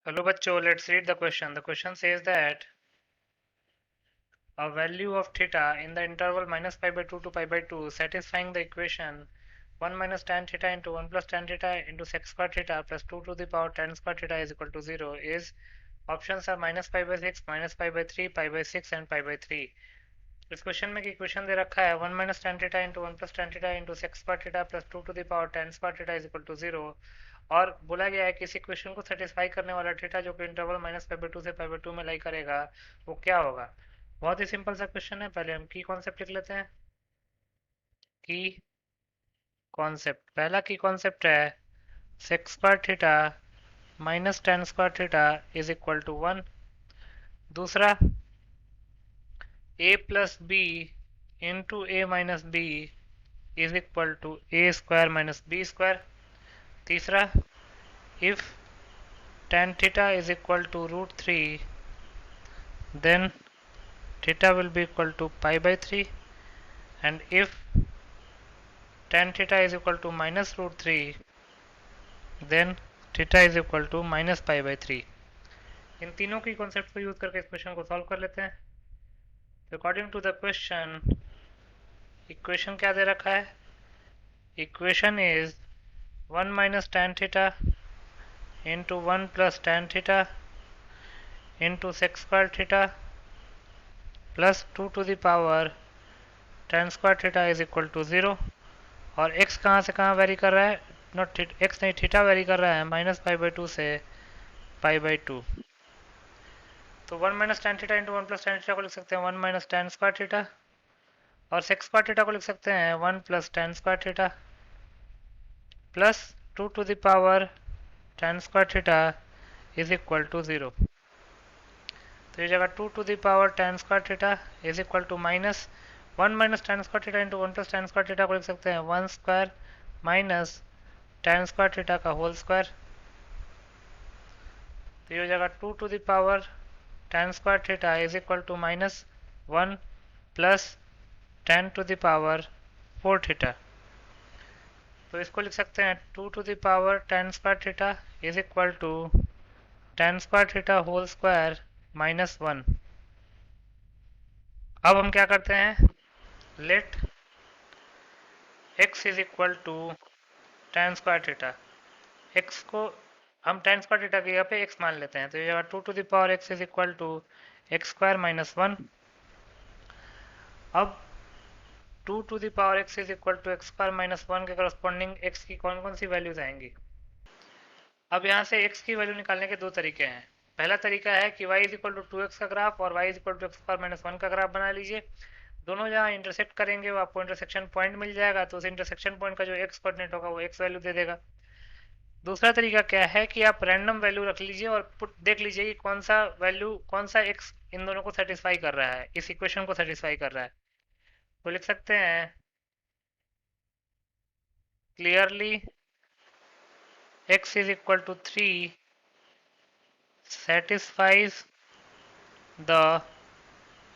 Hello bachcho, let's read the question. The question says that a value of theta in the interval minus pi by 2 to pi by 2 satisfying the equation 1 minus tan theta into 1 plus tan theta into sec square theta plus 2 to the power tan square theta is equal to 0 is options are minus pi by 6, minus pi by 3, pi by 6 and pi by 3. इस question में equation दे रखा है 1 minus tan theta into 1 plus tan theta into sec square theta plus 2 to the power tan square theta is equal to 0 और बोला गया है कि इस इक्वेशन को सेटिस्फाई करने वाला थीटा जो कि इंटरवल माइनस पाई बाई 2 से पाई बाई 2 में लाई करेगा वो क्या होगा। बहुत ही सिंपल सा क्वेश्चन है। पहले हम की कॉन्सेप्ट लिख लेते हैं। की कॉन्सेप्ट, पहला की कॉन्सेप्ट है sec square theta minus tan square theta is equal to 1। दूसरा a plus b into a minus b is equal to a square minus b square. तीसरा, if tan theta is equal to root 3 then theta will be equal to pi by 3, and if tan theta is equal to minus root 3 then theta is equal to minus pi by 3. इन तीनों की concept को use करके इस question को solve कर लेते हैं। तो according to the question equation क्या दे रखा है। Equation is 1 minus tan theta into 1 plus tan theta into sec square theta plus 2 to the power tan square theta is equal to 0 और x कहाँ से कहाँ वेरी कर रहा है, नॉट x नहीं थीटा वेरी कर रहा है माइनस पाई बाई 2 से पाई बाई 2। तो 1 minus tan theta into 1 plus tan theta को लिख सकते हैं 1 माइनस tan स्क्वायर थीटा और sec स्क्वायर थीटा को लिख सकते हैं 1 plus tan square theta plus 2 to the power tan square theta is equal to 0। तो ये जगह 2 to the power tan square theta is equal to minus 1 minus tan square theta into 1 plus tan square theta को लिख सकते हैं 1 square minus tan square theta का whole square. तो ये हो जाएगा 2 to the power tan square theta is equal to minus 1 plus tan to the power 4 theta. तो इसको लिख सकते हैं 2 to the power tan square theta is equal to tan square theta whole square minus 1। अब हम क्या करते हैं, let x is equal to tan square theta, x को हम tan स्क्वायर थीटा की जगह पे x मान लेते हैं। तो ये जगह 2 to the power x is equal to x square minus 1। अब 2 to the power x is equal to x square minus 1 के करस्पॉन्डिंग x की कौन कौन सी वैल्यूज आएंगी। अब यहाँ से x की वैल्यू निकालने के दो तरीके हैं। पहला तरीका है कि y is equal to 2x का ग्राफ और y is equal to x square minus 1 का ग्राफ बना लीजिए। दोनों जहाँ इंटरसेक्ट करेंगे वो आपको इंटरसेक्शन पॉइंट मिल जाएगा, तो उस इंटरसेक्शन पॉइंट का जो x कोऑर्डिनेट होगा वो x वैल्यू दे देगा। दूसरा तरीका क्या है कि आप रैंडम वैल्यू रख लीजिए और पुट देख लीजिए कि कौन सा वैल्यू कौन सा x इन दोनों को सेटिस्फाई कर रहा है, इस इक्वेशन को सेटिस्फाई कर रहा है। तो लिख सकते हैं clearly x is equal to 3 satisfies the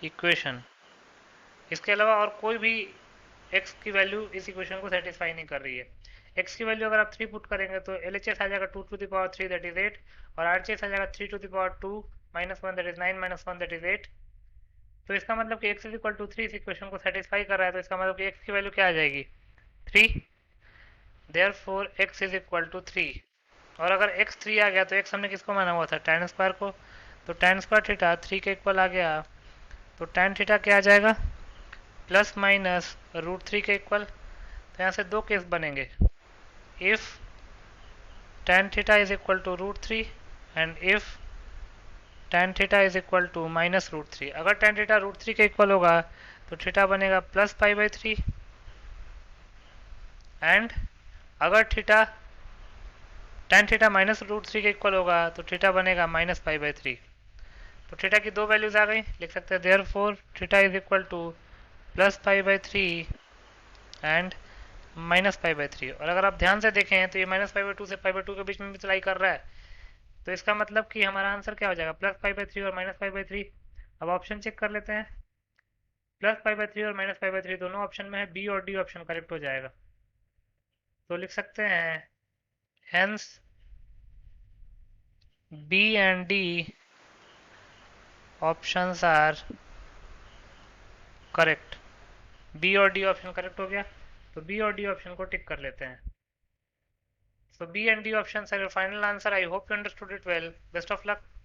equation. इसके अलावा और कोई भी x की वैल्यू इस इक्वेशन को सेटिस्फाई नहीं कर रही है। x की वैल्यू अगर आप 3 पुट करेंगे तो LHS आ जाएगा 2 to the power 3 that is 8 और RHS आ जाएगा 3 to the power 2 minus 1 that is 9 minus 1 that is 8। तो इसका मतलब कि x इज इक्वल टू 3 इस इक्वेशन को सेटिस्फाई कर रहा है, तो इसका मतलब कि x की वैल्यू क्या आ जाएगी 3। Therefore x is equal to 3। और अगर x 3 आ गया तो x हमने किसको माना हुआ था, tan स्क्वायर को। तो tan स्क्वायर थीटा 3 के इक्वल आ गया, तो tan थीटा क्या आ जाएगा प्लस माइनस रूट 3 के इक्वल। तो यहाँ से दो केस बनेंगे, if tan theta is equal to root 3 and if tan theta is equal to minus root 3। अगर tan theta root 3 के इक्वल होगा तो थीटा बनेगा प्लस पाई बाई 3 एंड अगर theta tan theta minus root 3 के equal होगा तो theta बनेगा माइनस पाई बाई 3। तो थीटा की दो वैल्यूज आ गई, लिख सकते हैं therefore theta is equal two plus pi by 3 and minus pi by 3। और अगर आप ध्यान से देखें तो ये माइनस पाई बाई 2 से पाई बाई 2 के बीच में भी सिलाई कर रहा है, तो इसका मतलब कि हमारा आंसर क्या हो जाएगा प्लस पाई बाई 3 और माइनस पाई बाई 3। अब ऑप्शन चेक कर लेते हैं, प्लस पाई बाई 3 और माइनस पाई बाई 3 दोनों ऑप्शन में है, बी और डी ऑप्शन करेक्ट हो जाएगा। तो लिख सकते हैं hence B and D options are correct. B और डी ऑप्शन करेक्ट हो गया, तो बी और डी ऑप्शन को टिक कर लेते हैं. So B and D options are your final answer. I hope you understood it well. Best of luck.